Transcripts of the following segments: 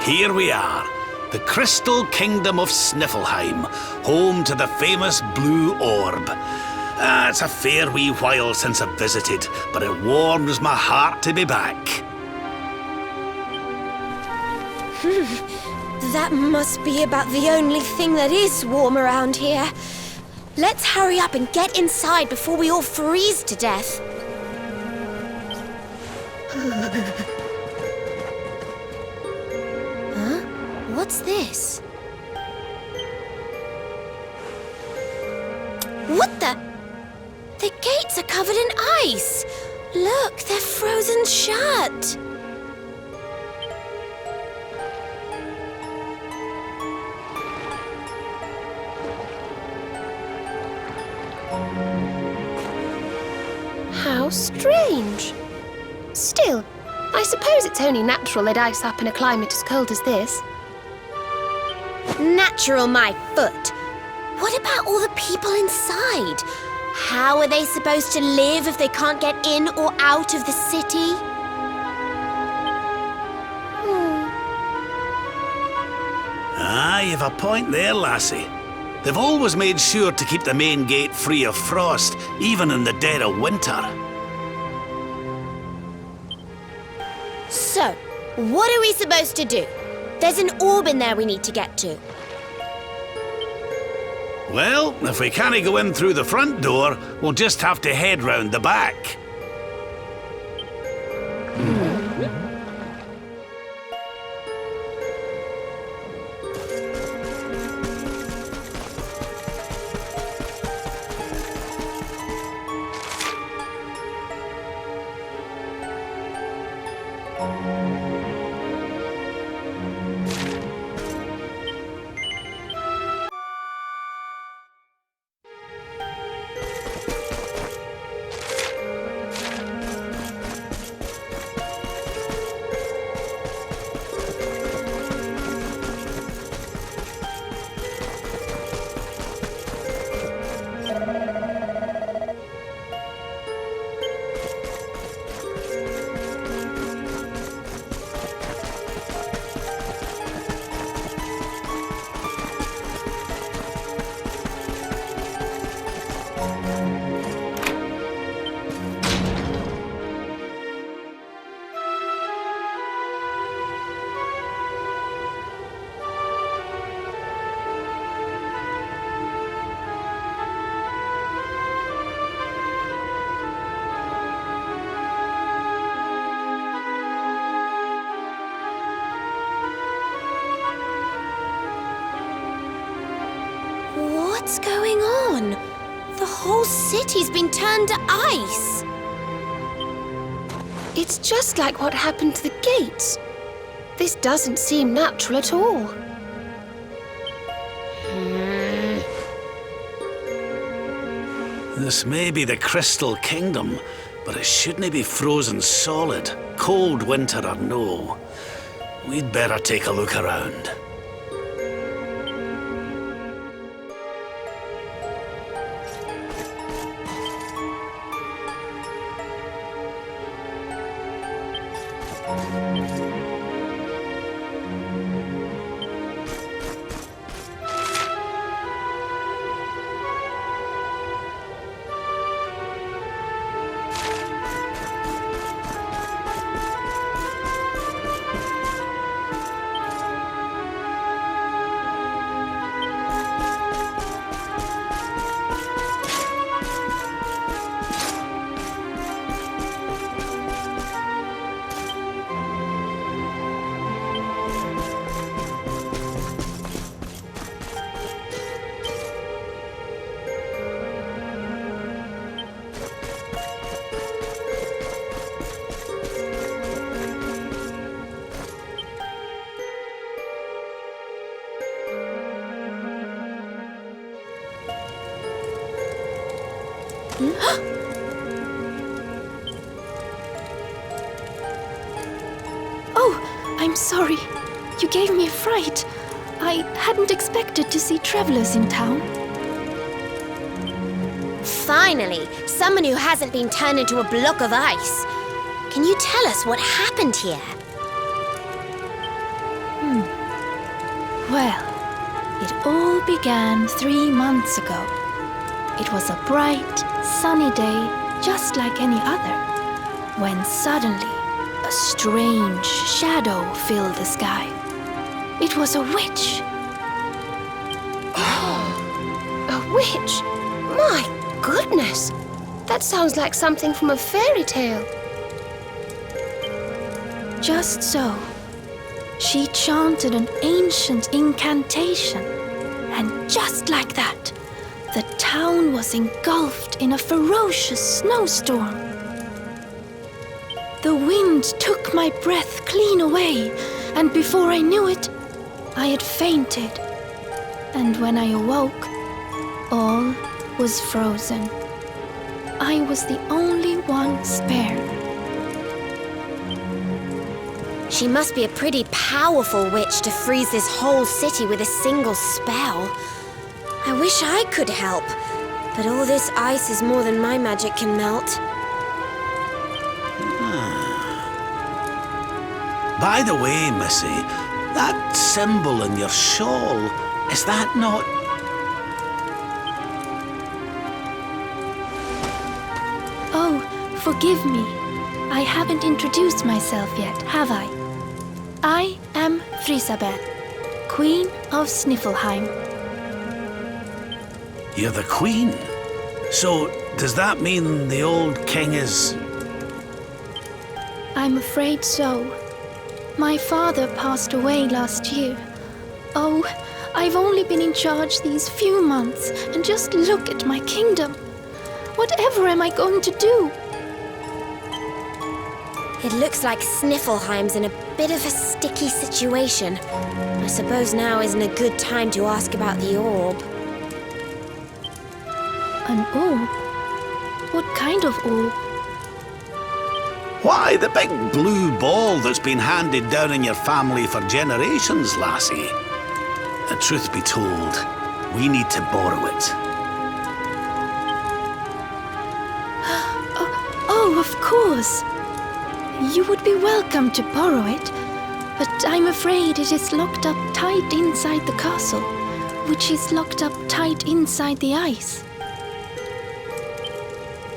Here we are, the crystal kingdom of Sniflheim, home to the famous blue orb. It's a fair wee while since I've visited, but it warms my heart to be back. That must be about the only thing that is warm around here. Let's hurry up and get inside before we all freeze to death. Huh? What's this? What the? The gates are covered in ice. Look, they're frozen shut. How strange. Still, I suppose it's only natural they'd ice up in a climate as cold as this. Natural, my foot. What about all the people inside? How are they supposed to live if they can't get in or out of the city? You've a point there, lassie. They've always made sure to keep the main gate free of frost, even in the dead of winter. So, what are we supposed to do? There's an orb in there we need to get to. Well, if we can't go in through the front door, we'll just have to head round the back. What's going on? The whole city's been turned to ice. It's just like what happened to the gates. This doesn't seem natural at all. This may be the Crystal Kingdom, but it shouldn't be frozen solid, cold winter or no. We'd better take a look around. Oh, I'm sorry. You gave me a fright. I hadn't expected to see travelers in town. Finally, someone who hasn't been turned into a block of ice. Can you tell us what happened here? Well, it all began 3 months ago. It was a bright, sunny day, just like any other, when suddenly a strange shadow filled the sky. It was a witch. A witch? My goodness! That sounds like something from a fairy tale. Just so. She chanted an ancient incantation, and just like that, the town was engulfed in a ferocious snowstorm. The wind took my breath clean away, and before I knew it, I had fainted. And when I awoke, all was frozen. I was the only one spared. She must be a pretty powerful witch to freeze this whole city with a single spell. I wish I could help, but all this ice is more than my magic can melt. By the way, Missy, that symbol in your shawl, is that not... Oh, forgive me. I haven't introduced myself yet, have I? I am Frysabel, Queen of Sniffleheim. You're the queen? So, does that mean the old king is... I'm afraid so. My father passed away last year. Oh, I've only been in charge these few months, and just look at my kingdom. Whatever am I going to do? It looks like Sniflheim's in a bit of a sticky situation. I suppose now isn't a good time to ask about the orb. An orb? What kind of orb? Why, the big blue ball that's been handed down in your family for generations, lassie. The truth be told, we need to borrow it. Oh, of course. You would be welcome to borrow it, but I'm afraid it is locked up tight inside the castle, which is locked up tight inside the ice.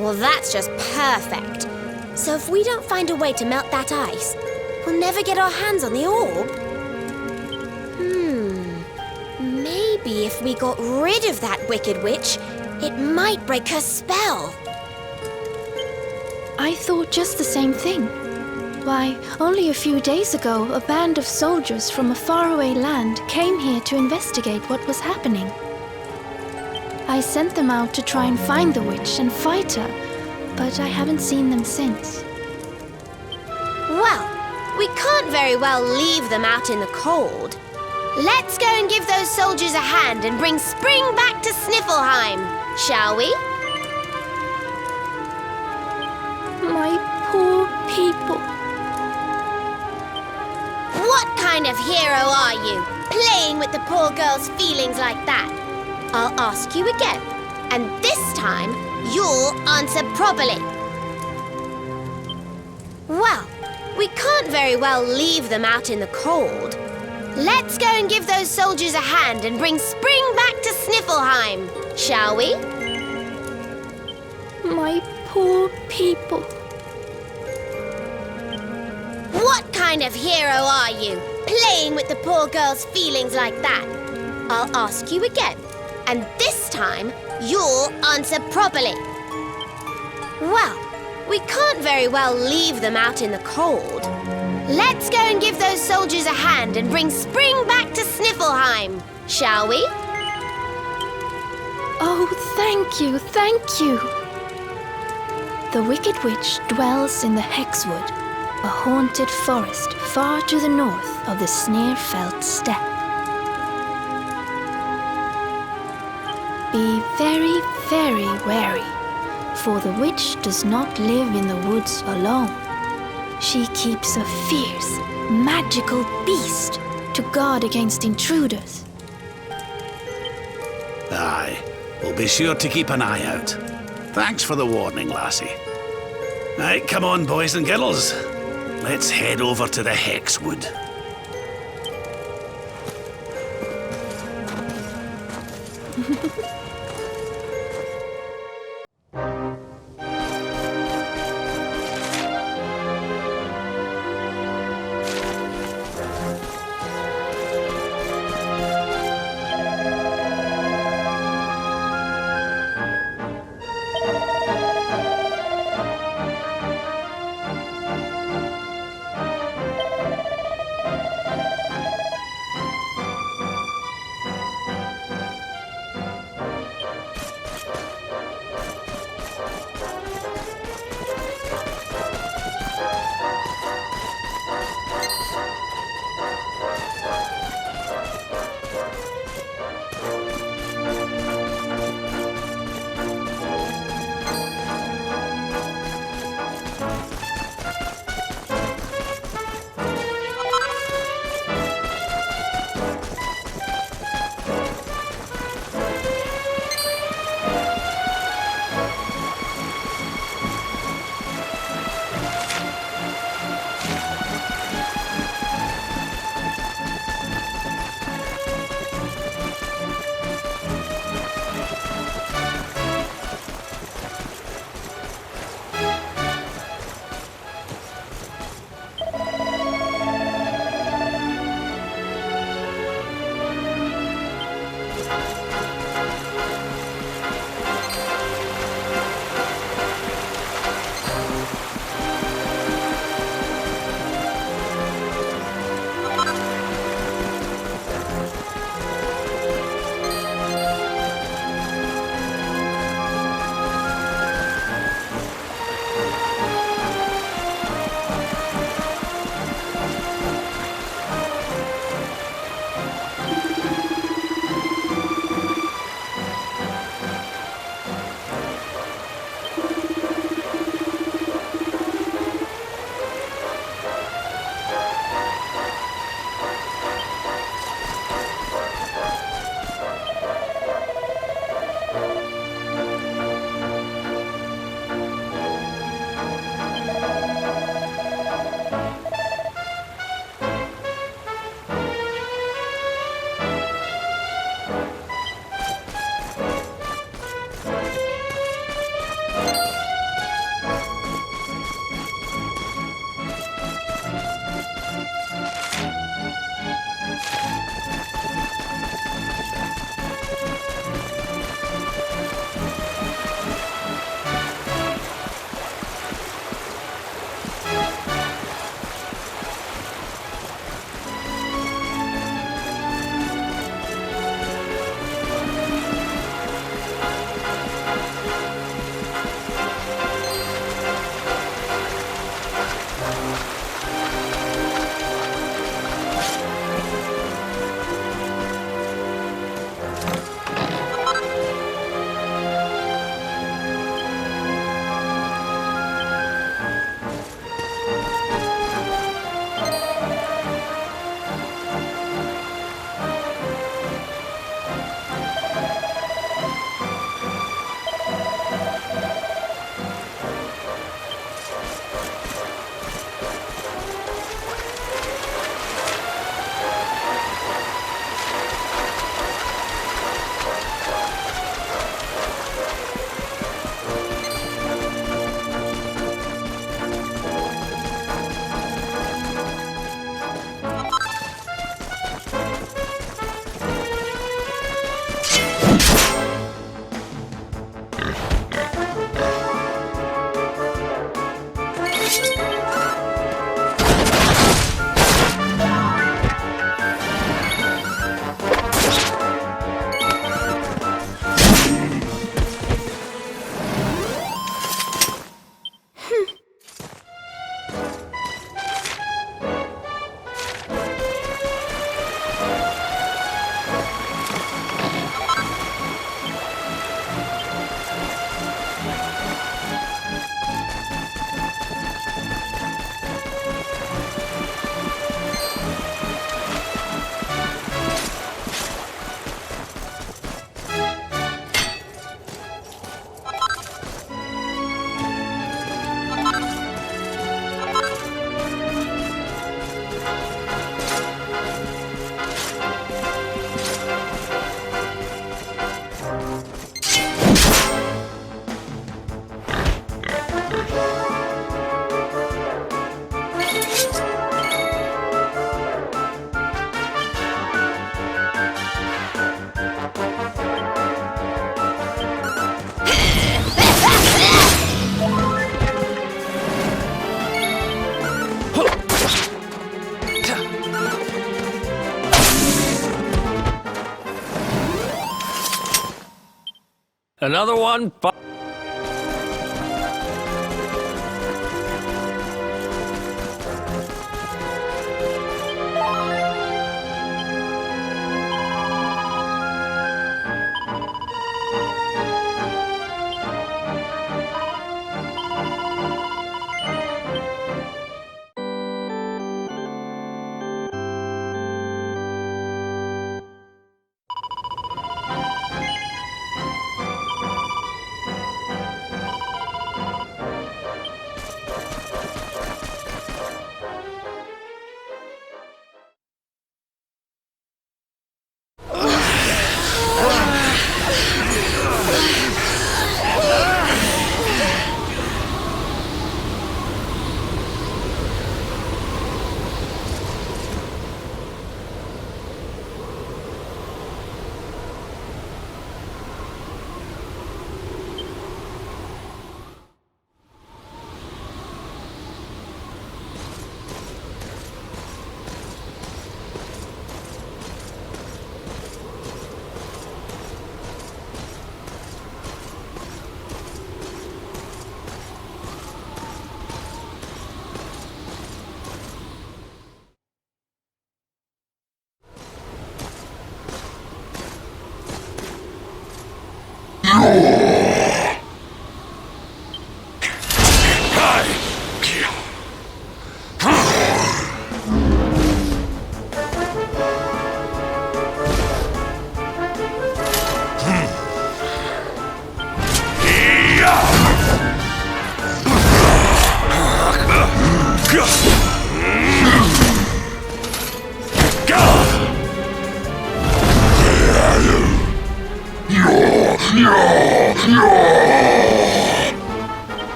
Well, that's just perfect. So if we don't find a way to melt that ice, we'll never get our hands on the orb. Maybe if we got rid of that wicked witch, it might break her spell. I thought just the same thing. Why, only a few days ago, a band of soldiers from a faraway land came here to investigate what was happening. I sent them out to try and find the witch and fight her, but I haven't seen them since. Well, we can't very well leave them out in the cold. Let's go and give those soldiers a hand and bring spring back to Sniflheim, shall we? My poor people. What kind of hero are you, playing with the poor girl's feelings like that? I'll ask you again, and this time you'll answer properly. Well, we can't very well leave them out in the cold. Let's go and give those soldiers a hand and bring spring back to Sniflheim, shall we? My poor people. What kind of hero are you, playing with the poor girl's feelings like that? I'll ask you again, and this time you'll answer properly. Well, we can't very well leave them out in the cold. Let's go and give those soldiers a hand and bring spring back to Sniflheim, shall we? Oh, thank you, thank you. The Wicked Witch dwells in the Hexwood, a haunted forest far to the north of the Sniflheim steppe. Be very, very wary, for the witch does not live in the woods alone. She keeps a fierce, magical beast to guard against intruders. Aye, we'll be sure to keep an eye out. Thanks for the warning, lassie. Right, come on, boys and girls. Let's head over to the Hexwood. Another one.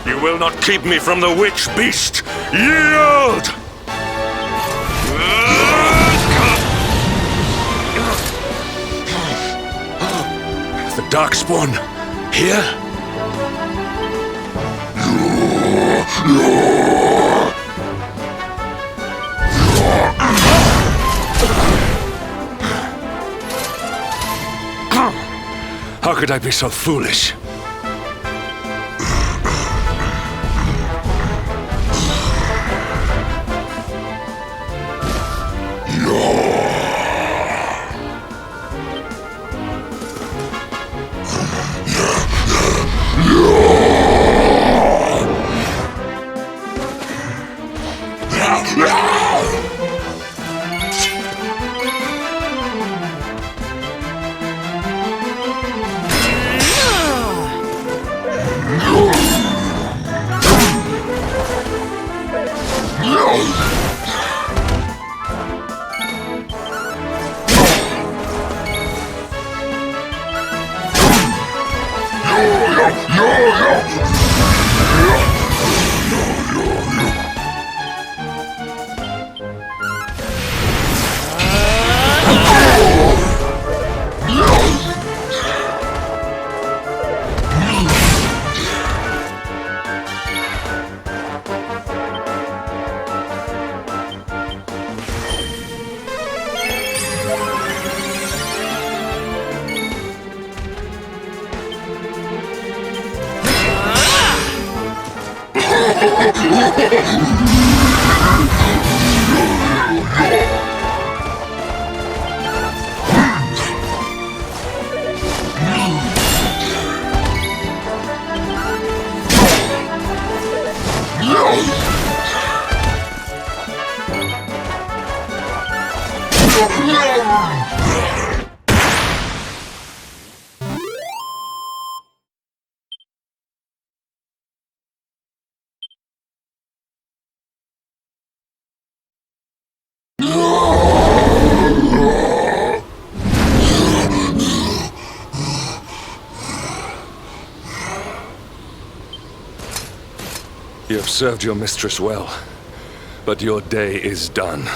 You will not keep me from the witch beast! Yield! The Darkspawn here? How could I be so foolish? You have served your mistress well, but your day is done.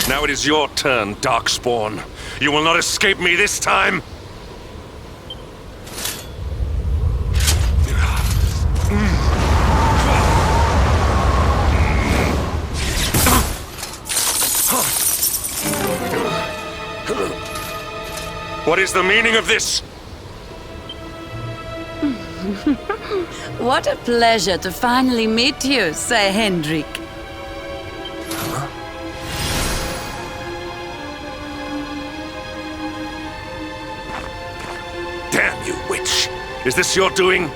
Now it is your turn, Darkspawn. You will not escape me this time! What is the meaning of this? What a pleasure to finally meet you, Sir Hendrik. Damn you, witch! Is this your doing?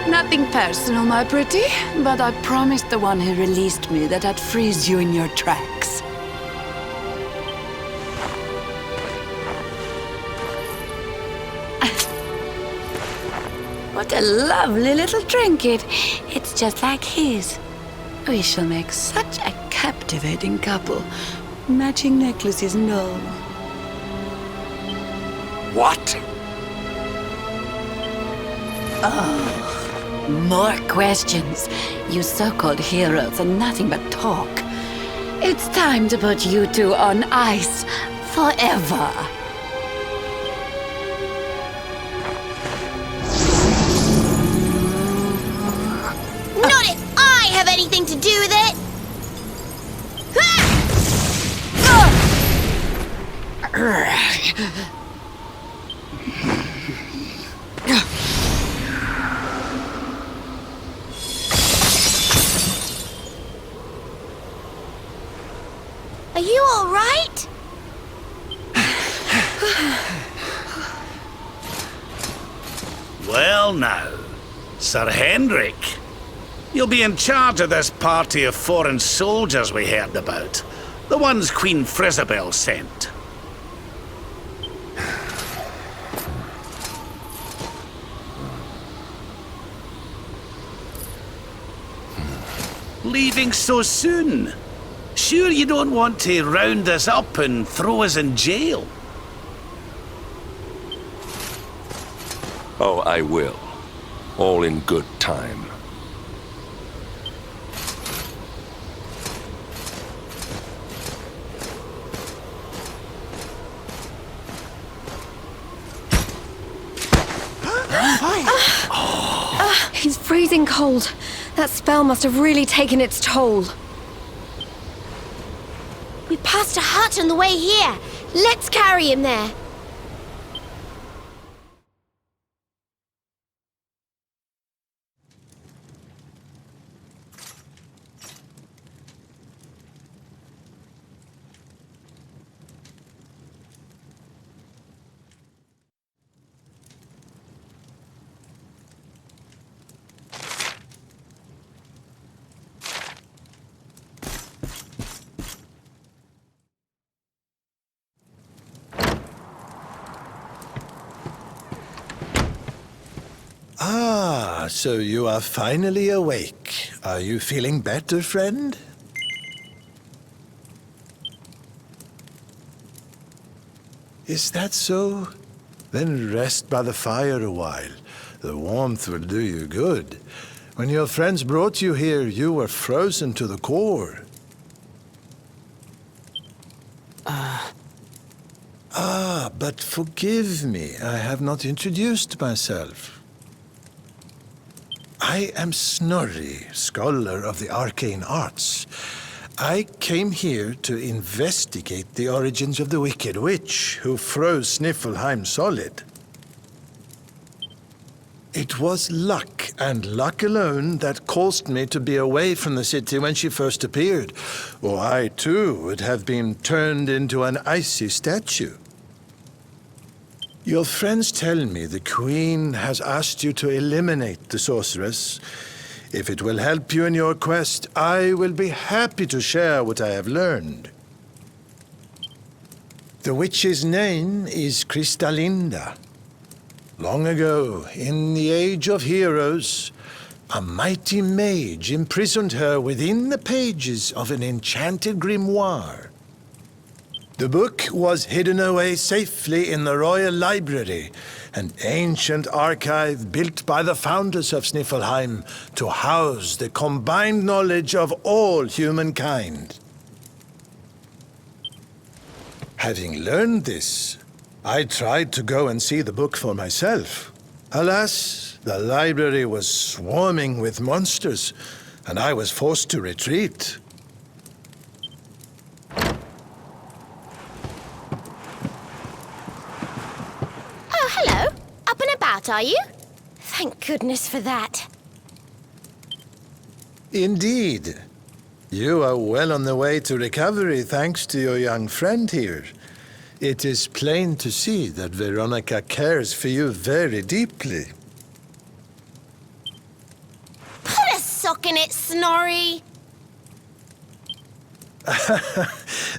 Nothing personal, my pretty, but I promised the one who released me that I'd freeze you in your tracks. What a lovely little trinket. It's just like his. We shall make such a captivating couple. Matching necklaces and all. What? Oh, more questions. You so-called heroes are nothing but talk. It's time to put you two on ice forever. Not if I have anything to do with it! Are you all right? Well now, Sir Hendrik, you'll be in charge of this party of foreign soldiers we heard about. The ones Queen Frysabel sent. Leaving so soon? Sure you don't want to round us up and throw us in jail? Oh, I will. All in good time. He's freezing cold. That spell must have really taken its toll. We passed a hut on the way here. Let's carry him there. Ah, so you are finally awake. Are you feeling better, friend? Is that so? Then rest by the fire a while. The warmth will do you good. When your friends brought you here, you were frozen to the core. Ah, but forgive me, I have not introduced myself. I am Snorri, scholar of the arcane arts. I came here to investigate the origins of the wicked witch who froze Sniflheim solid. It was luck, and luck alone, that caused me to be away from the city when she first appeared, or I too would have been turned into an icy statue. Your friends tell me the Queen has asked you to eliminate the sorceress. If it will help you in your quest, I will be happy to share what I have learned. The witch's name is Krystalinda. Long ago, in the Age of Heroes, a mighty mage imprisoned her within the pages of an enchanted grimoire. The book was hidden away safely in the Royal Library, an ancient archive built by the founders of Sniflheim to house the combined knowledge of all humankind. Having learned this, I tried to go and see the book for myself. Alas, the library was swarming with monsters, and I was forced to retreat. Oh, hello. Up and about, are you? Thank goodness for that. Indeed. You are well on the way to recovery thanks to your young friend here. It is plain to see that Veronica cares for you very deeply. Put a sock in it, Snorri.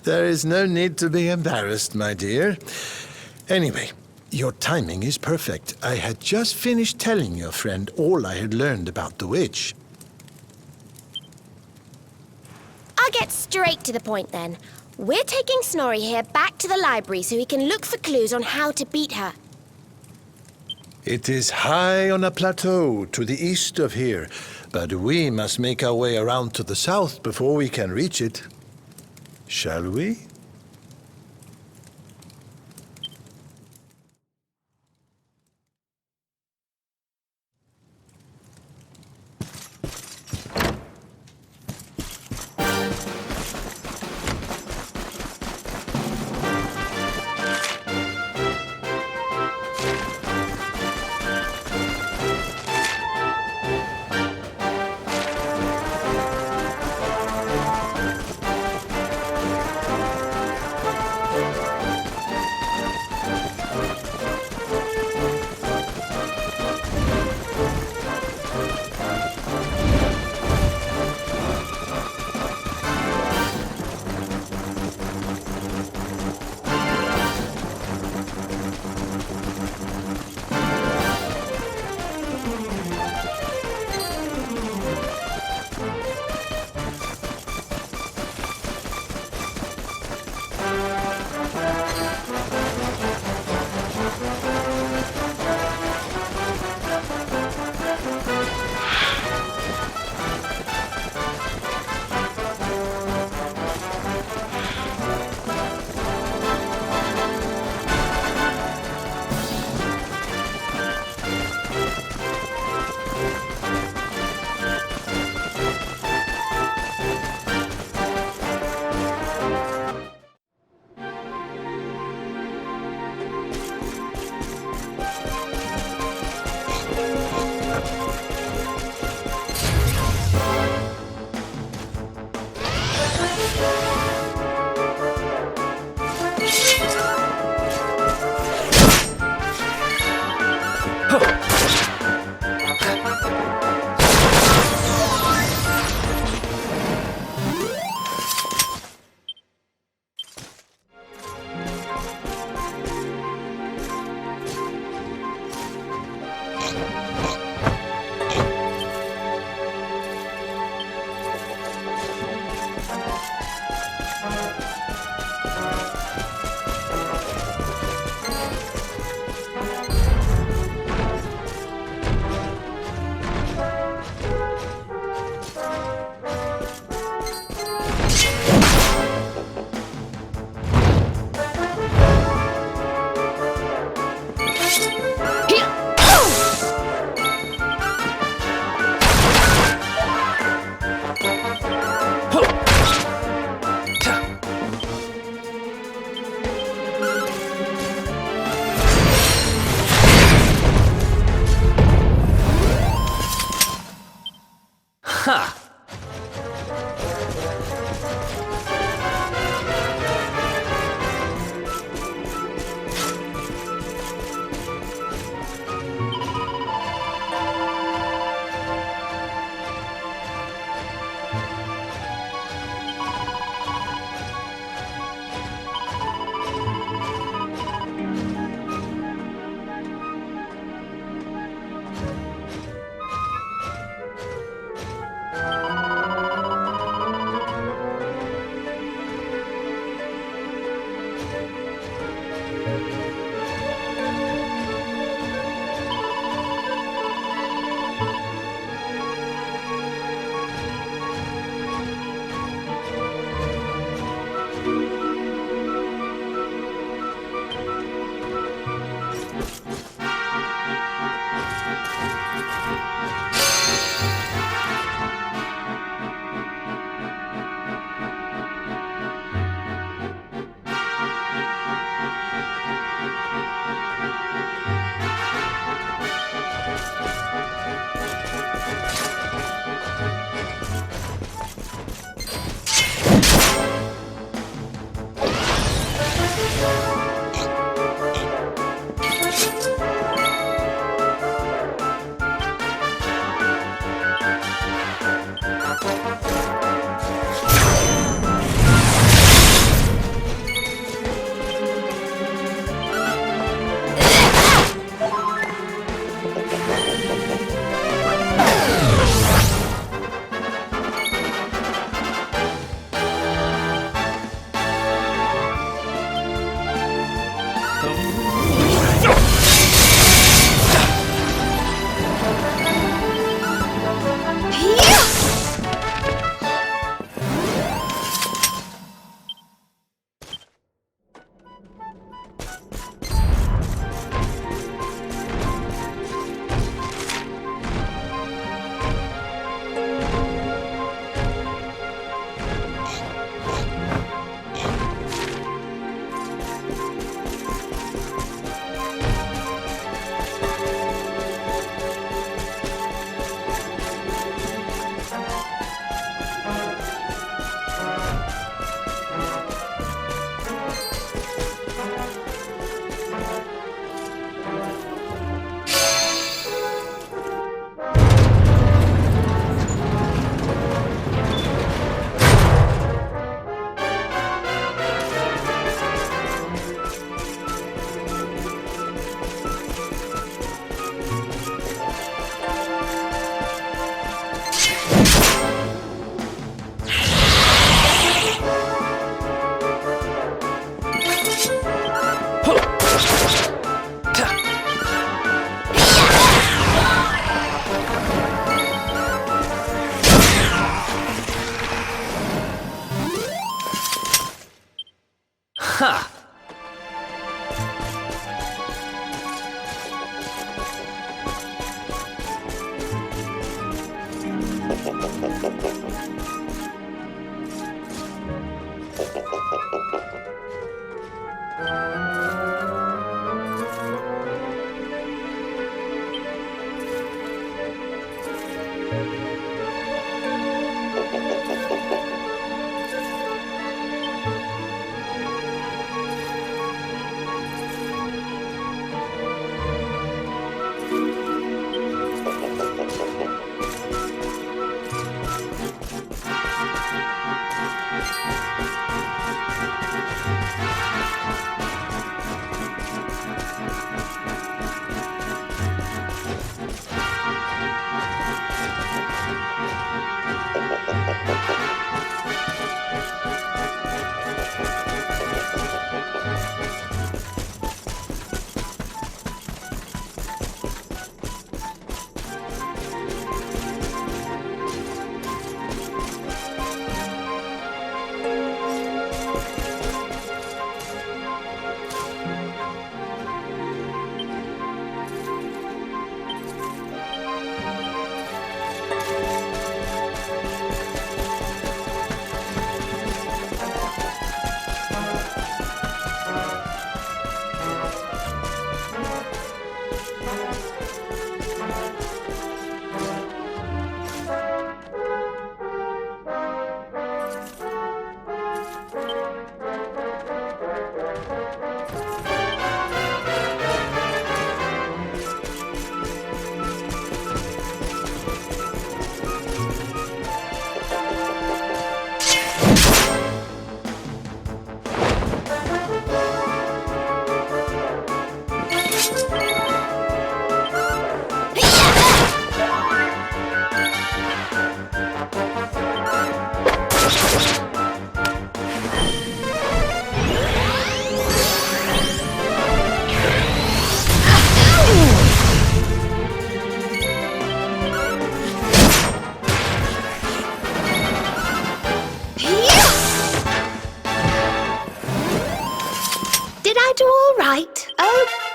There is no need to be embarrassed, my dear. Anyway, your timing is perfect. I had just finished telling your friend all I had learned about the witch. I'll get straight to the point then. We're taking Snorri here back to the library so he can look for clues on how to beat her. It is high on a plateau to the east of here, but we must make our way around to the south before we can reach it. Shall we?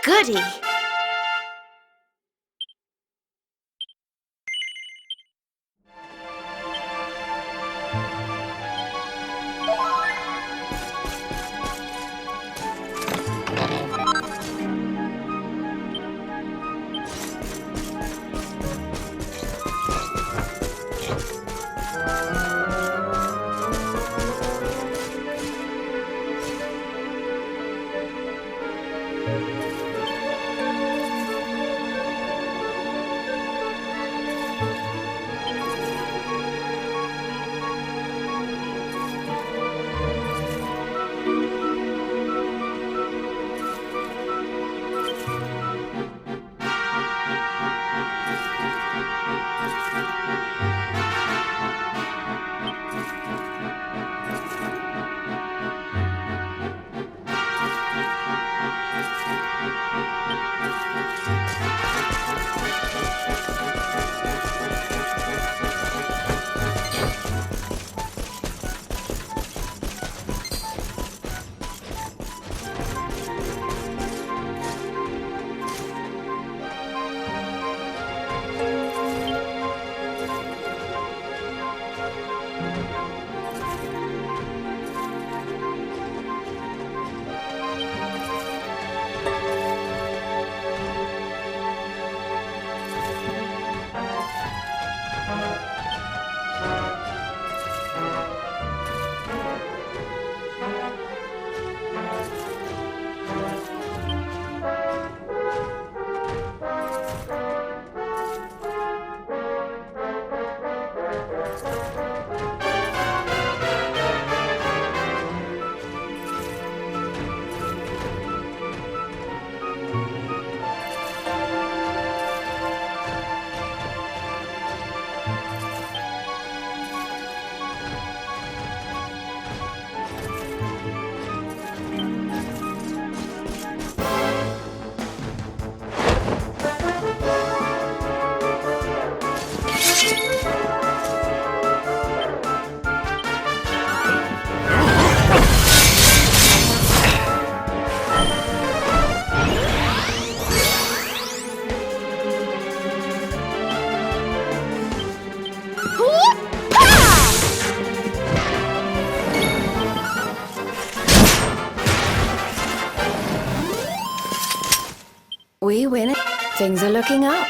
Goody! We win it. Things are looking up.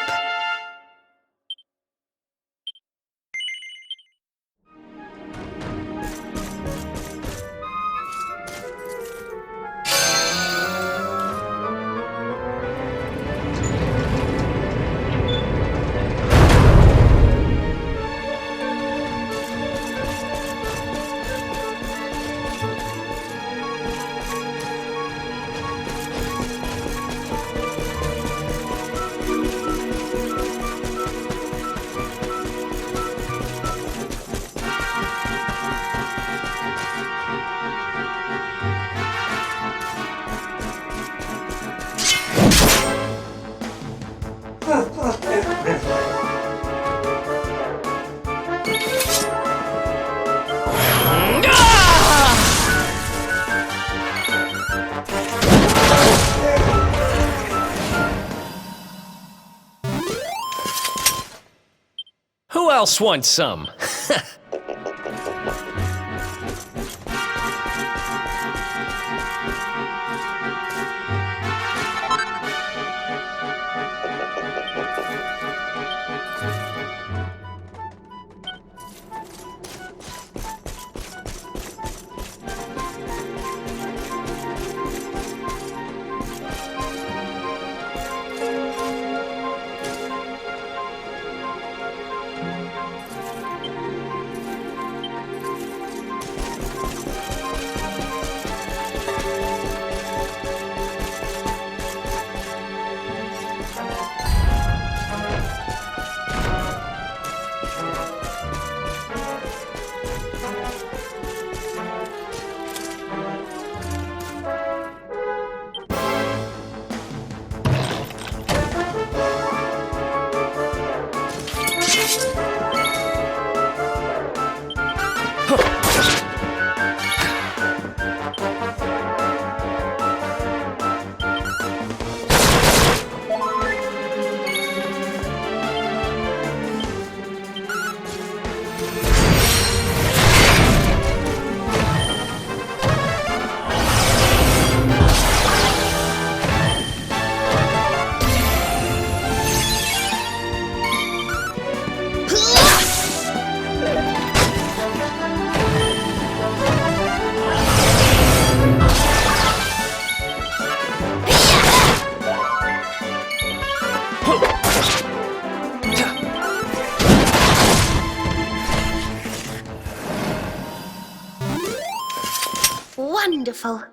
Who else wants some? wonderful.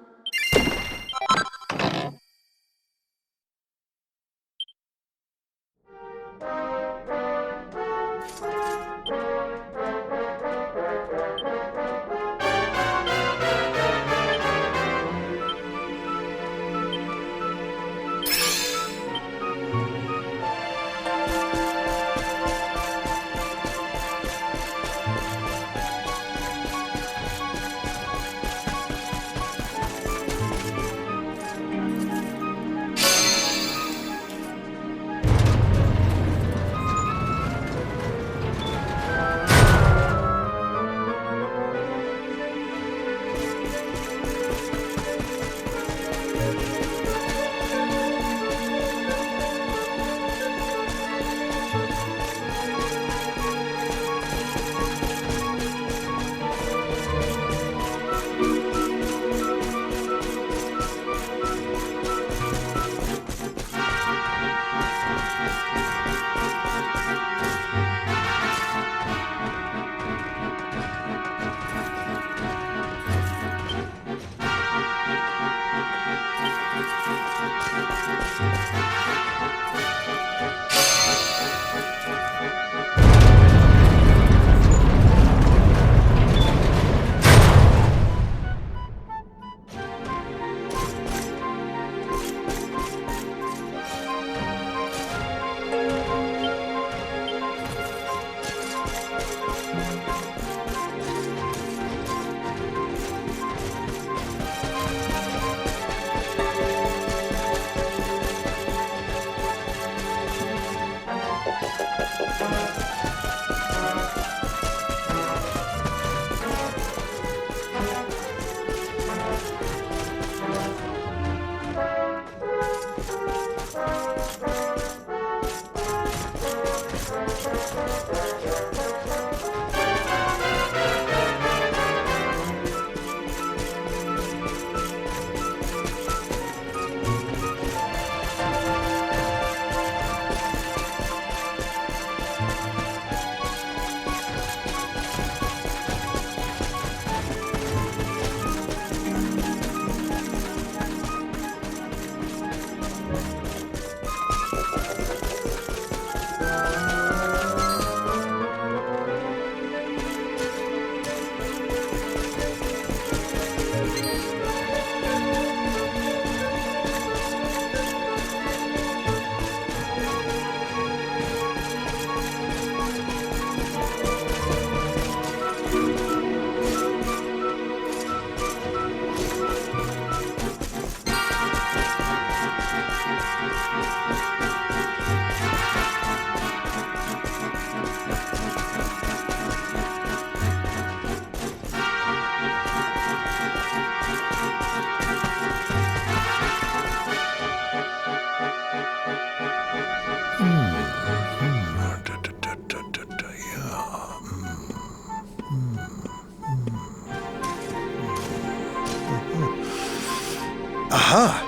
Aha!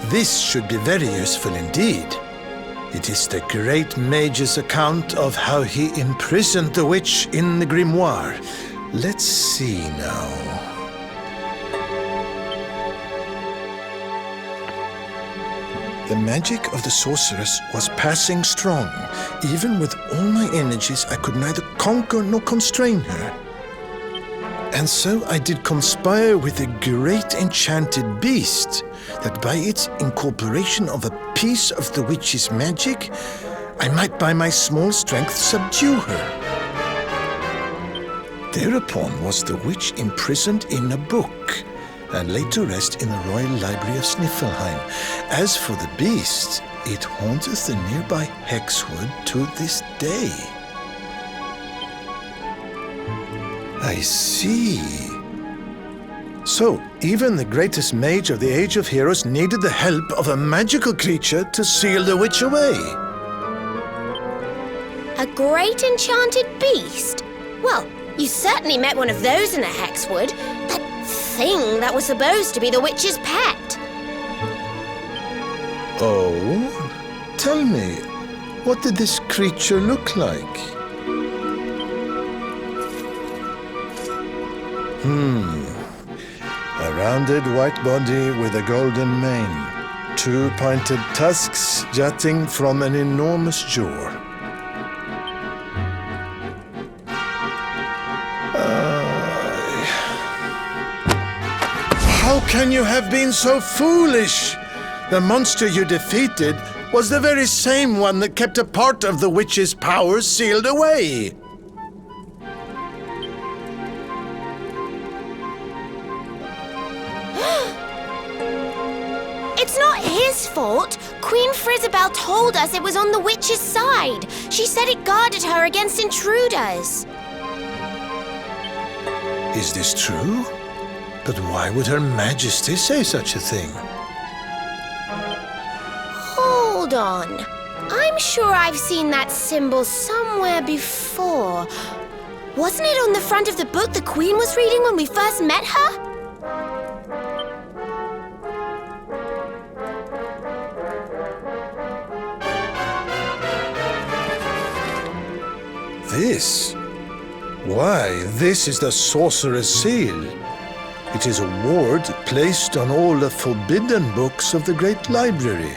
This should be very useful indeed. It is the great mage's account of how he imprisoned the witch in the grimoire. Let's see now. The magic of the sorceress was passing strong. Even with all my energies, I could neither conquer nor constrain her. And so I did conspire with a great enchanted beast, that by its incorporation of a piece of the witch's magic, I might by my small strength subdue her. Thereupon was the witch imprisoned in a book, and laid to rest in the royal library of Sniflheim. As for the beast, it haunteth the nearby Hexwood to this day. I see. So, even the greatest mage of the Age of Heroes needed the help of a magical creature to seal the witch away. A great enchanted beast? Well, you certainly met one of those in a Hexwood. That thing that was supposed to be the witch's pet. Oh? Tell me, what did this creature look like? rounded white body with a golden mane. 2 pointed tusks jutting from an enormous jaw. How can you have been so foolish? The monster you defeated was the very same one that kept a part of the witch's powers sealed away. It's not his fault. Queen Friezabel told us it was on the witch's side. She said it guarded her against intruders. Is this true? But why would Her Majesty say such a thing? Hold on. I'm sure I've seen that symbol somewhere before. Wasn't it on the front of the book the Queen was reading when we first met her? This? Why, this is the Sorcerer's Seal. It is a ward placed on all the forbidden books of the Great Library.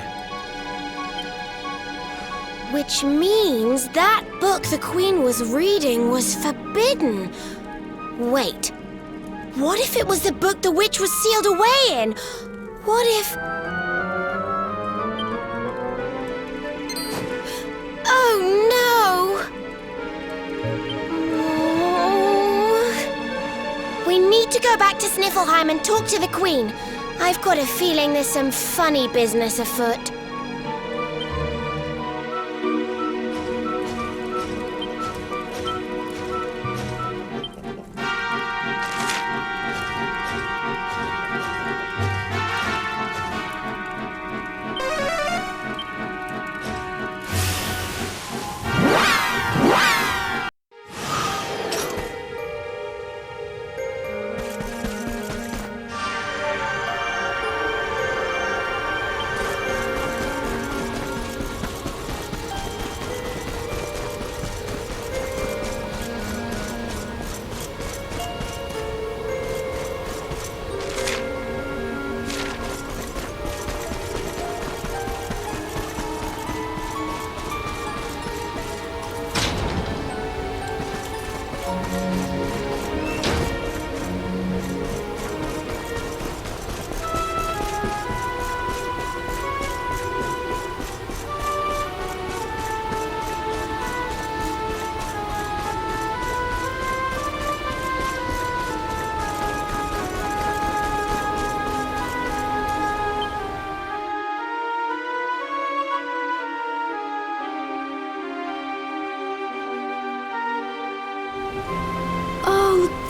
Which means that book the Queen was reading was forbidden. Wait, what if it was the book the witch was sealed away in? What if... Oh no! We need to go back to Sniflheim and talk to the Queen. I've got a feeling there's some funny business afoot.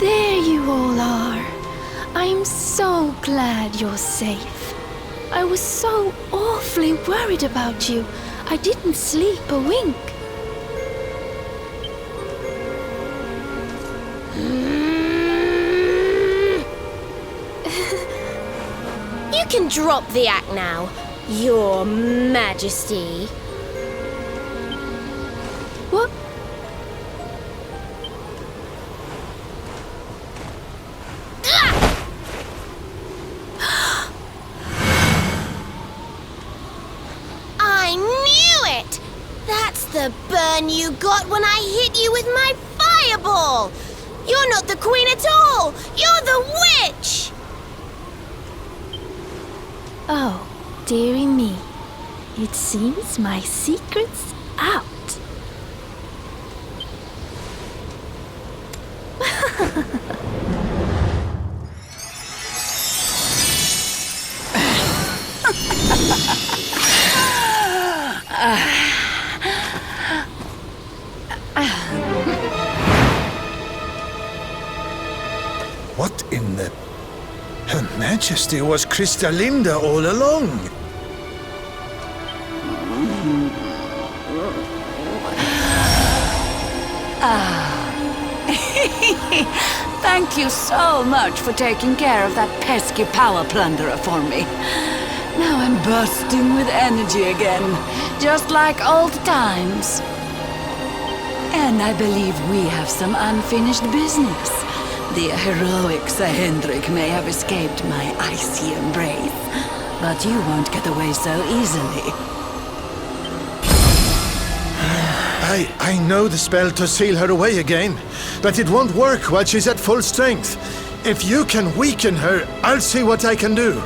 There you all are. I'm so glad you're safe. I was so awfully worried about you. I didn't sleep a wink. You can drop the act now, Your Majesty. What? The burn you got when I hit you with my fireball! You're not the Queen at all! You're the witch! Oh, dearie me. It seems my secret's out. What in the... Her Majesty was Krystalinda all along. Thank you so much for taking care of that pesky power plunderer for me. Now I'm bursting with energy again, just like old times. And I believe we have some unfinished business. The heroic Sir Hendrik may have escaped my icy embrace, but you won't get away so easily. I know the spell to seal her away again, but it won't work while she's at full strength. If you can weaken her, I'll see what I can do.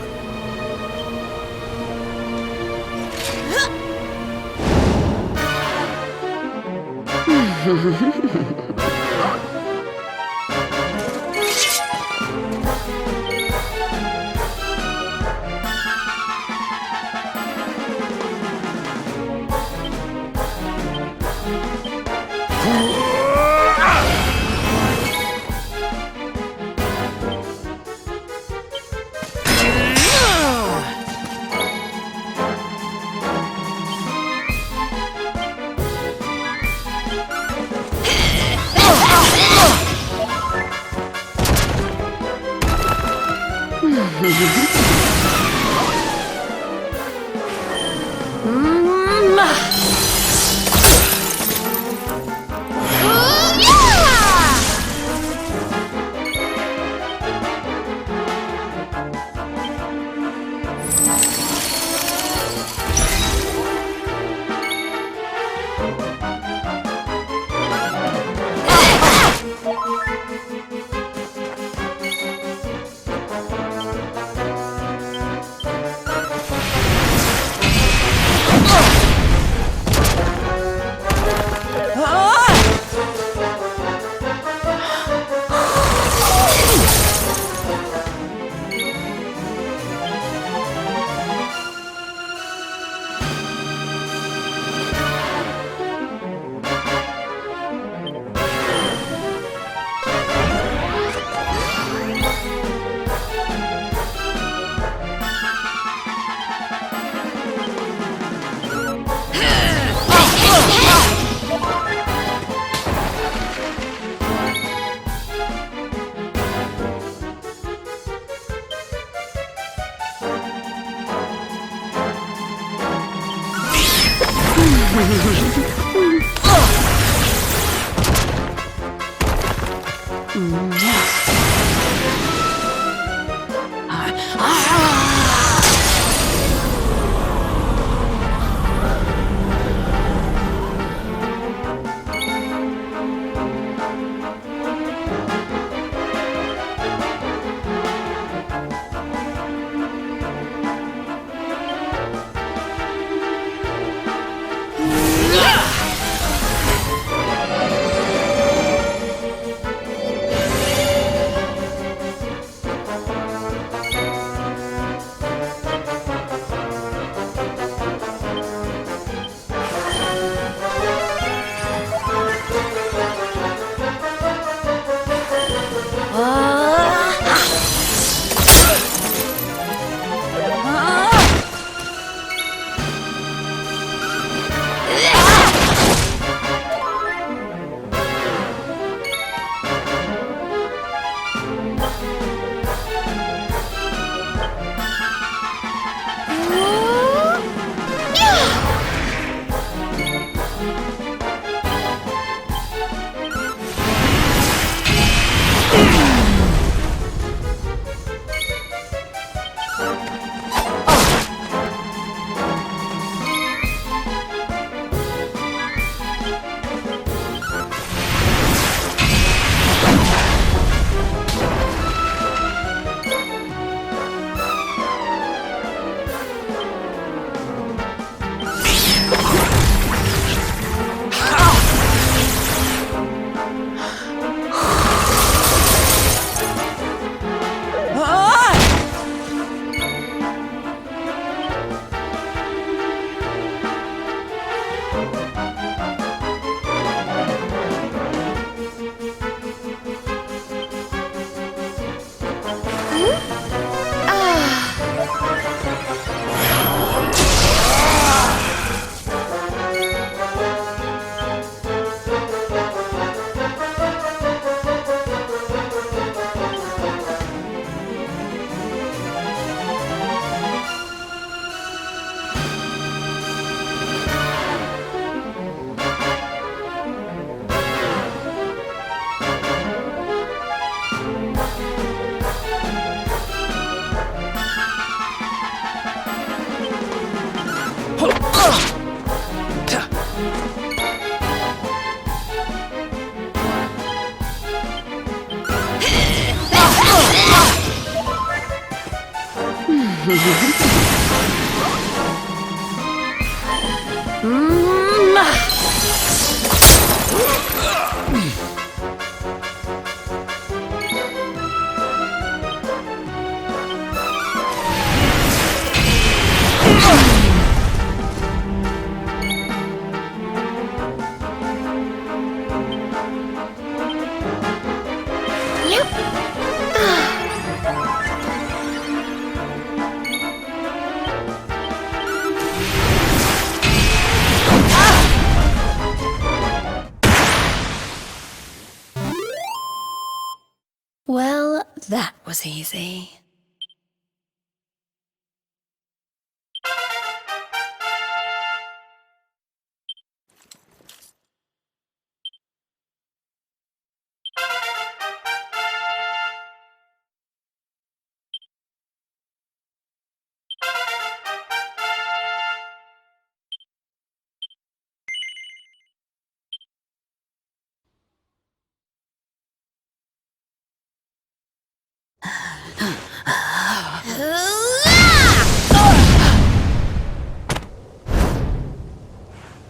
Well, that was easy.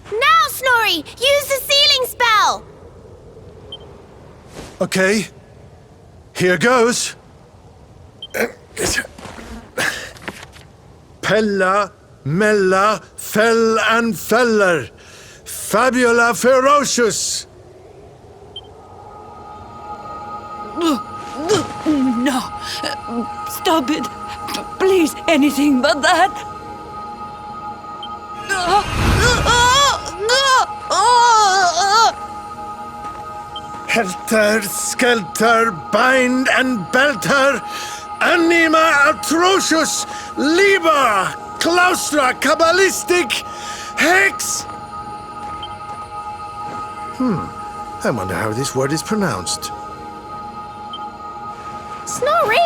Now, Snorri! Use the sealing spell! Okay. Here goes. Pella, Mella, Fell and Feller. Fabula Ferocious. No, stop it. Please, anything but that. Helter, Skelter, Bind and Belter, Anima Atrocious, Liber, Claustra, Kabbalistic, Hex. I wonder how this word is pronounced. Snorri!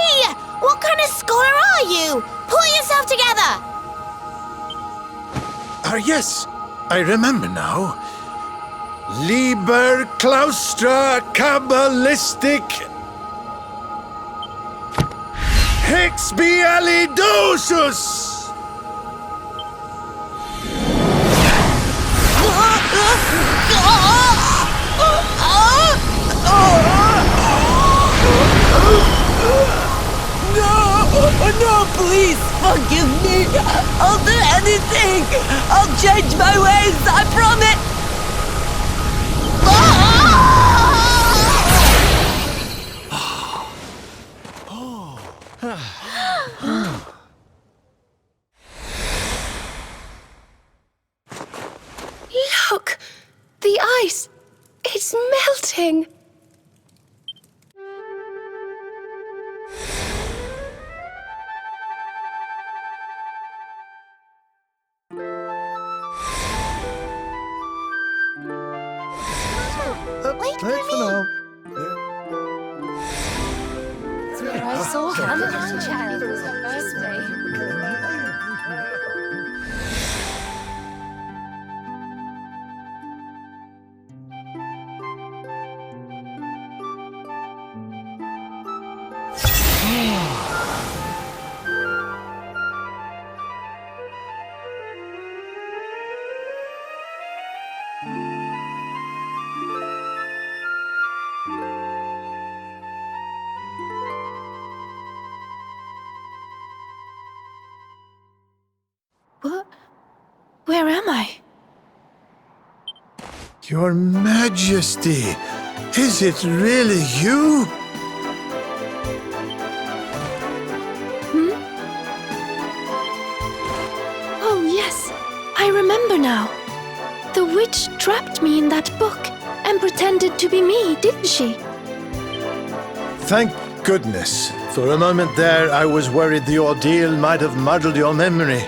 What kind of scholar are you? Pull yourself together! Yes, I remember now. Liber Claustra Kabbalistic Hexbialidosus! No, please forgive me. I'll do anything. I'll change my ways, I promise. Look! The ice! It's melting! Wait for me! I saw Cameron Child was her birthday. What? Where am I? Your Majesty, is it really you? Oh, yes. I remember now. The witch trapped me in that book and pretended to be me, didn't she? Thank goodness. For a moment there, I was worried the ordeal might have muddled your memory.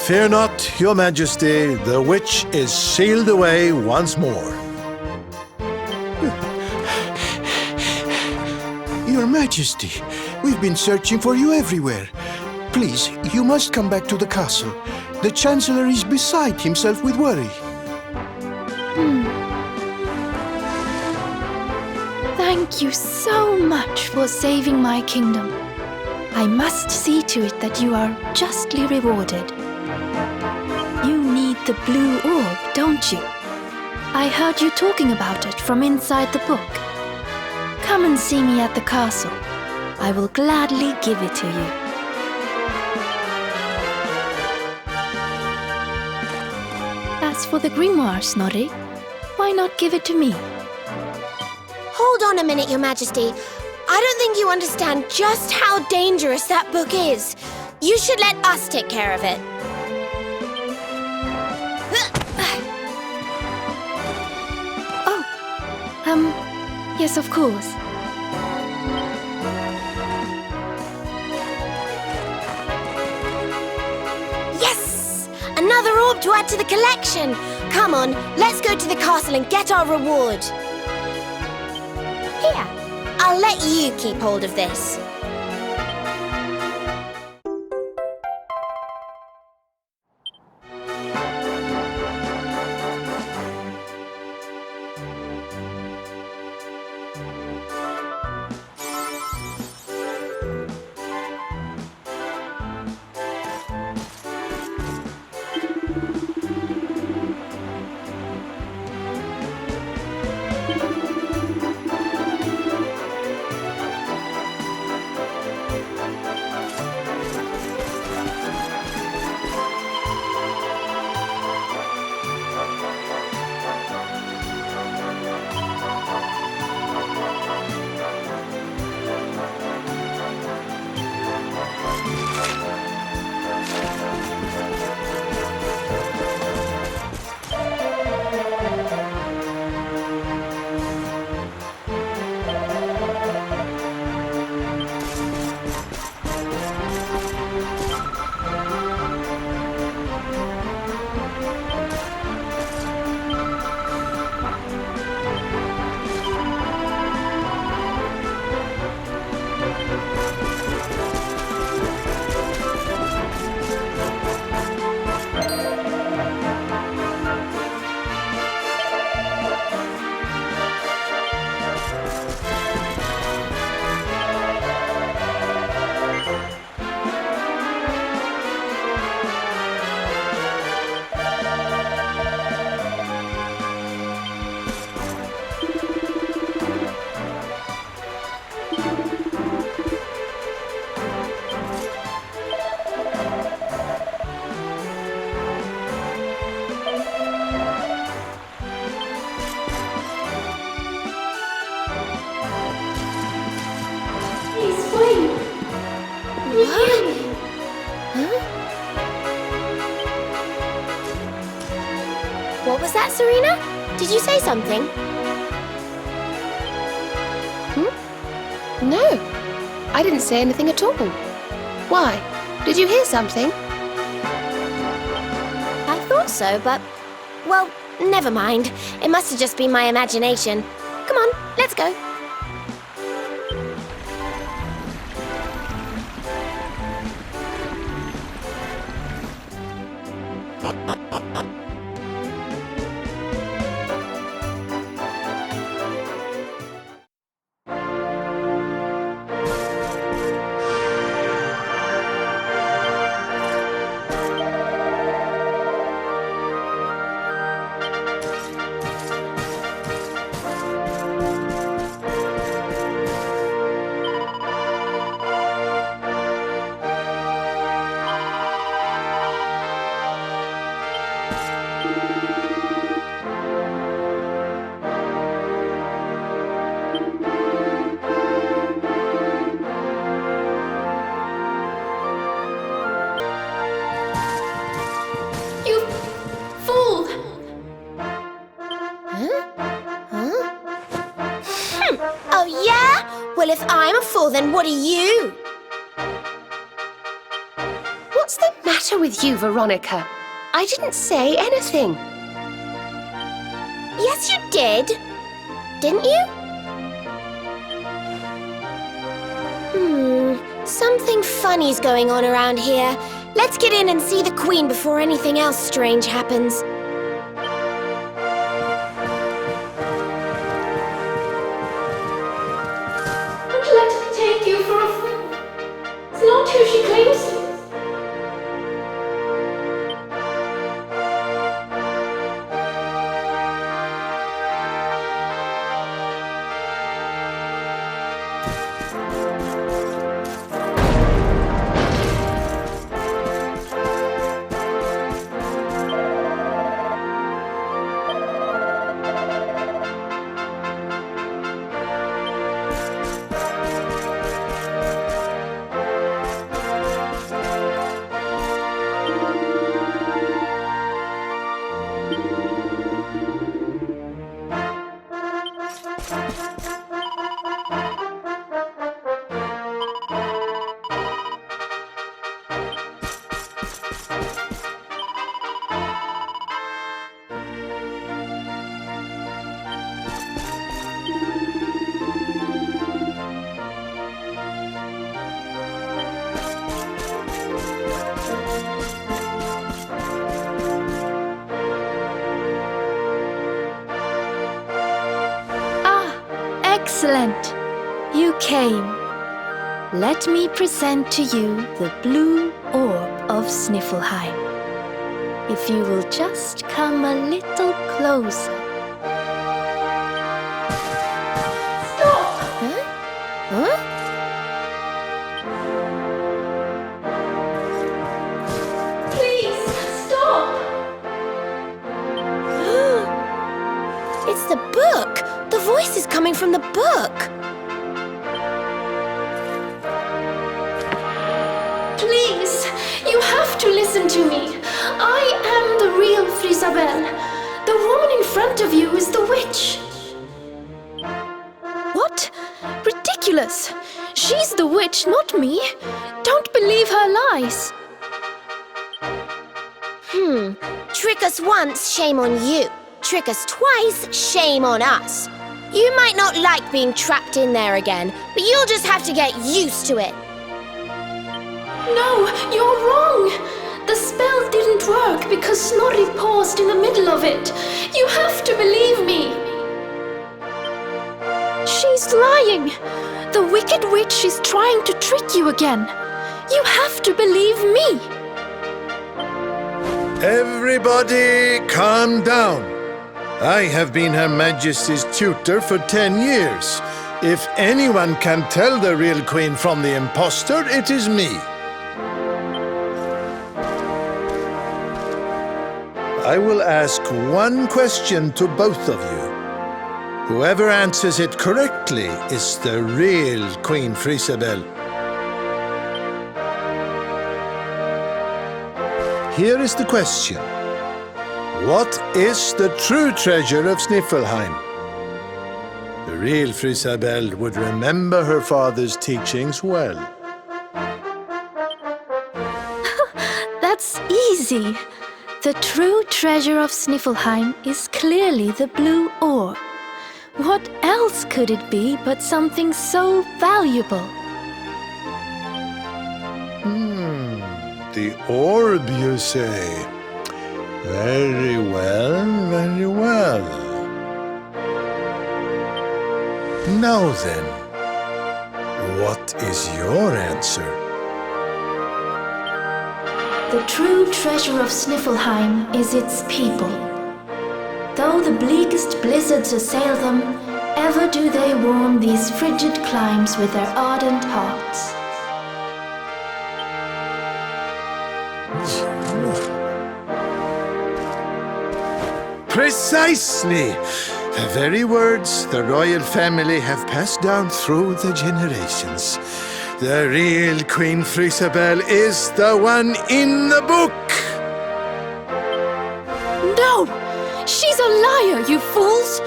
Fear not, Your Majesty, the witch is sealed away once more. Your Majesty, we've been searching for you everywhere. Please, you must come back to the castle. The Chancellor is beside himself with worry. Thank you so much for saving my kingdom. I must see to it that you are justly rewarded. You need the blue orb, don't you? I heard you talking about it from inside the book. Come and see me at the castle. I will gladly give it to you. As for the grimoire, Snorri, why not give it to me? Hold on a minute, Your Majesty. I don't think you understand just how dangerous that book is. You should let us take care of it. Yes, of course. Yes! Another orb to add to the collection. Come on, let's go to the castle and get our reward. Here, I'll let you keep hold of this. What was that, Serena? Did you say something? No, I didn't say anything at all. Why? Did you hear something? I thought so, but... well, never mind. It must have just been my imagination. Come on, let's go. Well, if I'm a fool, then what are you? What's the matter with you, Veronica? I didn't say anything. Yes, you did. Didn't you? Something funny's going on around here. Let's get in and see the Queen before anything else strange happens. Don't let her take you for a fool. It's not who she claims to be. Excellent! You came. Let me present to you the blue orb of Sniflheim. If you will just come a little closer. Stop! Huh? Please, stop! It's the book! The voice is coming from the book! Please, you have to listen to me. I am the real Frysabel. The woman in front of you is the witch. What? Ridiculous! She's the witch, not me. Don't believe her lies. Trick us once, shame on you. Trick us twice, shame on us. You might not like being trapped in there again, but you'll just have to get used to it. No, you're wrong. The spell didn't work because Snorri paused in the middle of it. You have to believe me. She's lying. The wicked witch is trying to trick you again. You have to believe me. Everybody, calm down. I have been Her Majesty's tutor for 10 years. If anyone can tell the real Queen from the impostor, it is me. I will ask one question to both of you. Whoever answers it correctly is the real Queen Friezabel. Here is the question. What is the true treasure of Sniflheim? The real Frysabel would remember her father's teachings well. That's easy. The true treasure of Sniflheim is clearly the blue orb. What else could it be but something so valuable? The orb, you say? Very well, very well. Now then, what is your answer? The true treasure of Sniflheim is its people. Though the bleakest blizzards assail them, ever do they warm these frigid climes with their ardent hearts. Precisely! The very words the royal family have passed down through the generations. The real Queen Frysabel is the one in the book! No! She's a liar, you fools!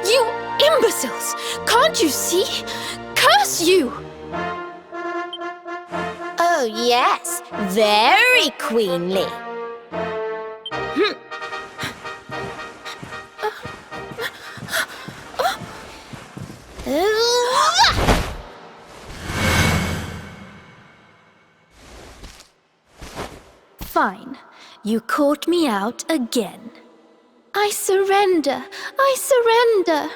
You imbeciles! Can't you see? Curse you! Oh yes, very queenly. Fine. You caught me out again. I surrender! I surrender!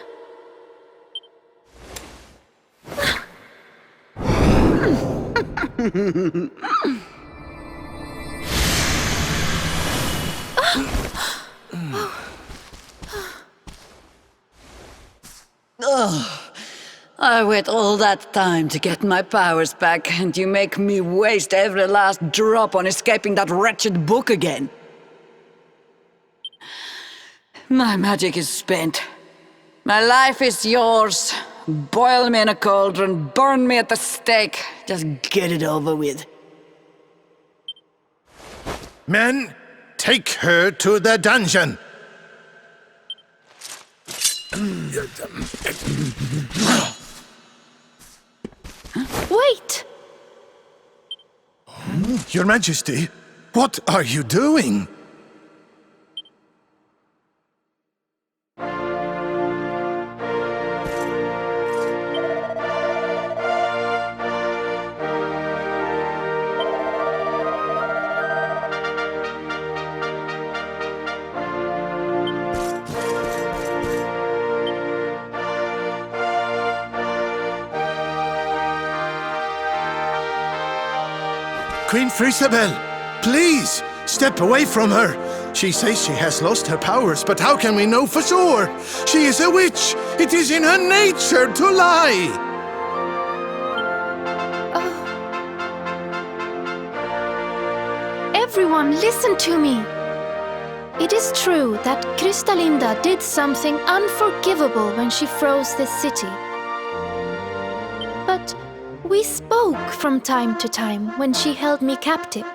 I wait all that time to get my powers back, and you make me waste every last drop on escaping that wretched book again. My magic is spent. My life is yours. Boil me in a cauldron, burn me at the stake. Just get it over with. Men, take her to the dungeon. Wait! Your Majesty, what are you doing? Queen Frysabel, please, step away from her. She says she has lost her powers, but how can we know for sure? She is a witch. It is in her nature to lie. Everyone, listen to me. It is true that Krystalinda did something unforgivable when she froze this city. But we spoke from time to time when she held me captive.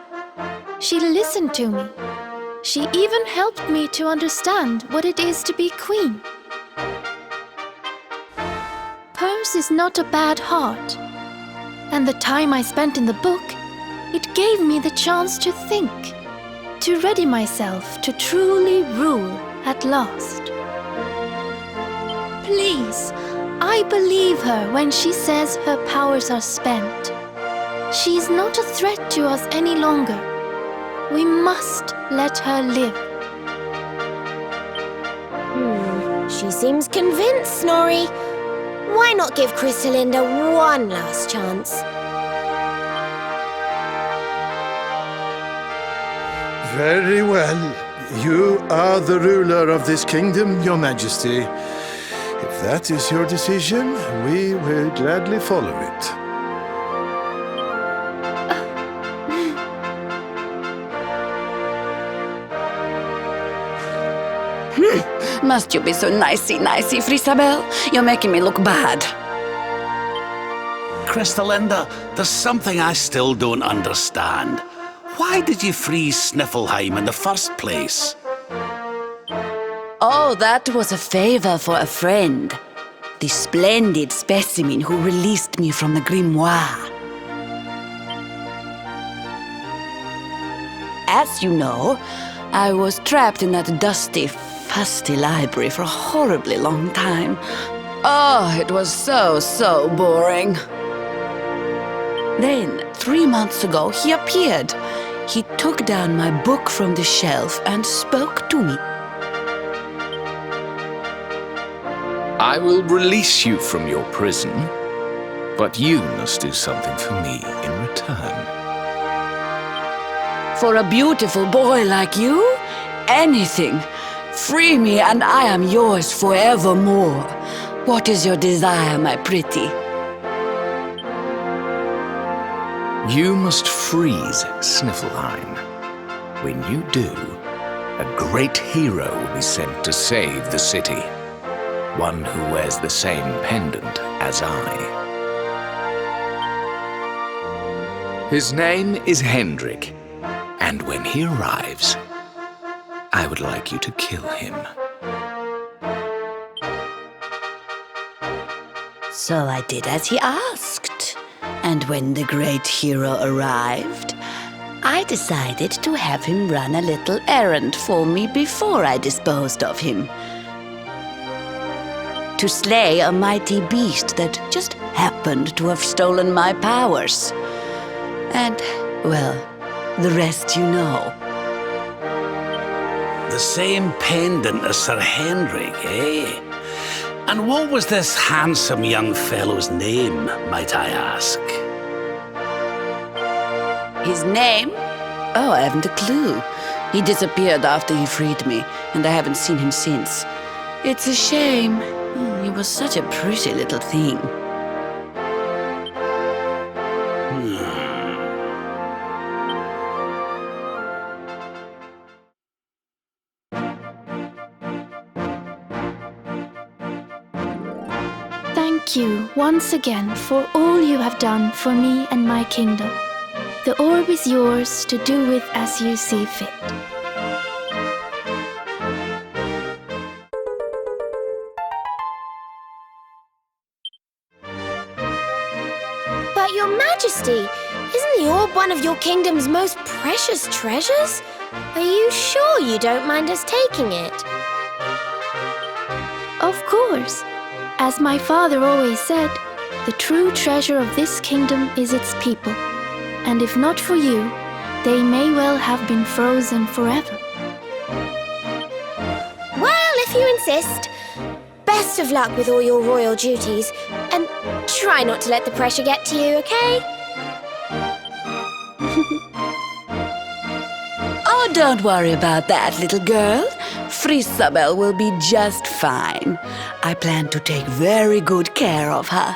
She listened to me. She even helped me to understand what it is to be queen. Hers is not a bad heart. And the time I spent in the book, it gave me the chance to think, to ready myself to truly rule at last. Please, I believe her when she says her powers are spent. She is not a threat to us any longer. We must let her live. She seems convinced, Snorri. Why not give Krystalinda one last chance? Very well. You are the ruler of this kingdom, Your Majesty. If that is your decision, we will gladly follow it. Must you be so nicey, Friezabel? You're making me look bad. Krystalinda, there's something I still don't understand. Why did you freeze Sniffleheim in the first place? Oh, that was a favor for a friend. The splendid specimen who released me from the grimoire. As you know, I was trapped in that dusty, fusty library for a horribly long time. Oh, it was so boring. Then, 3 months ago, he appeared. He took down my book from the shelf and spoke to me. I will release you from your prison, but you must do something for me in return. For a beautiful boy like you, anything. Free me and I am yours forevermore. What is your desire, my pretty? You must freeze Sniflheim. When you do, a great hero will be sent to save the city. One who wears the same pendant as I. His name is Hendrik, and when he arrives, I would like you to kill him. So I did as he asked. And when the great hero arrived, I decided to have him run a little errand for me before I disposed of him. To slay a mighty beast that just happened to have stolen my powers. And, well, The rest you know. The same pendant as Sir Henrik, eh? And what was this handsome young fellow's name, might I ask? His name? Oh, I haven't a clue. He disappeared after he freed me, and I haven't seen him since. It's a shame. He was such a pretty little thing. Thank you once again for all you have done for me and my kingdom. The orb is yours to do with as you see fit. But Your Majesty, isn't the orb one of your kingdom's most precious treasures? Are you sure you don't mind us taking it? Of course. As my father always said, the true treasure of this kingdom is its people. And if not for you, they may well have been frozen forever. Well, if you insist. Best of luck with all your royal duties. And try not to let the pressure get to you, okay? Oh, don't worry about that, little girl. Frysabel will be just fine. I plan to take very good care of her.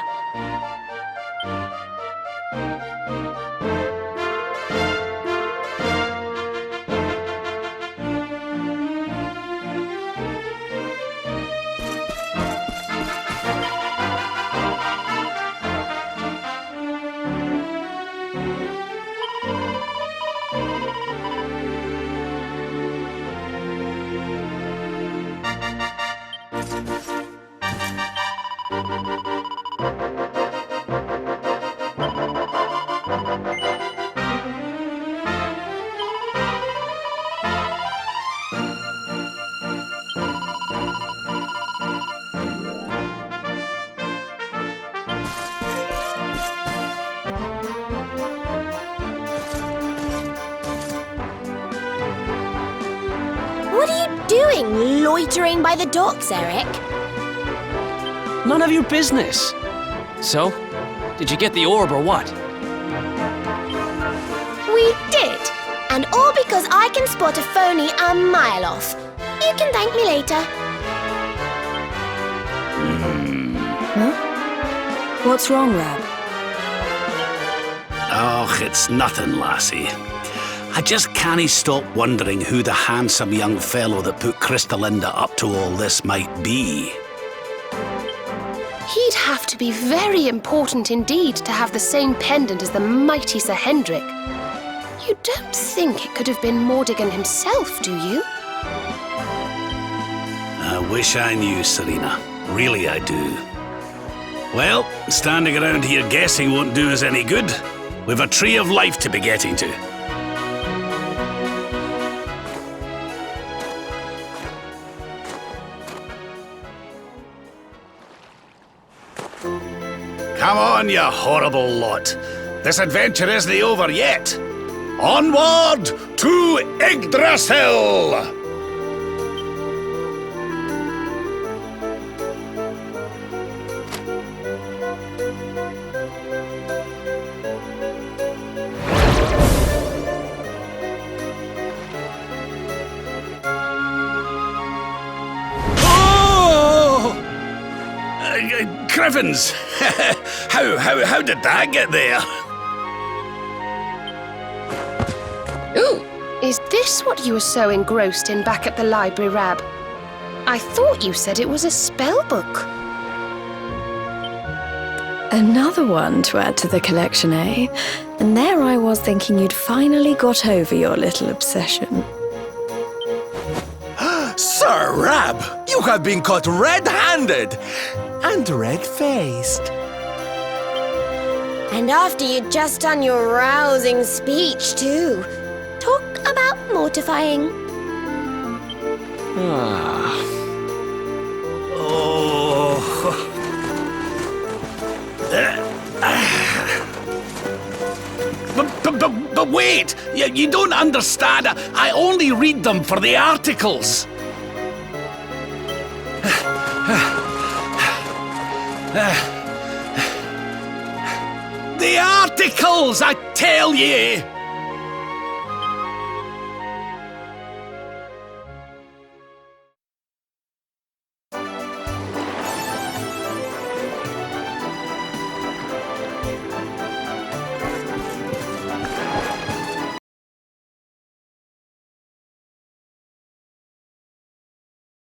What are you doing, loitering by the docks, Eric? None of your business. So, did you get the orb or what? We did. And all because I can spot a phony a mile off. You can thank me later. What's wrong, Rab? Oh, it's nothing, lassie. I just can't stop wondering who the handsome young fellow that put Krystalinda up to all this might be. He'd have to be very important indeed to have the same pendant as the mighty Sir Hendrik. You don't think it could have been Mordigan himself, do you? I wish I knew, Serena. Really, I do. Well, standing around here guessing won't do us any good. We've a tree of life to be getting to. Come on, you horrible lot. This adventure isn't over yet. Onward to Yggdrasil! Crivens! How did that get there? Ooh! Is this what you were so engrossed in back at the library, Rab? I thought you said it was a spell book. Another one to add to the collection, eh? And there I was thinking you'd finally got over your little obsession. Sir Rab, you have been caught red-handed and red-faced. And after you'd just done your rousing speech, too. Talk about mortifying. But wait! Wait! You don't understand. I only read them for the articles. The articles, I tell ye!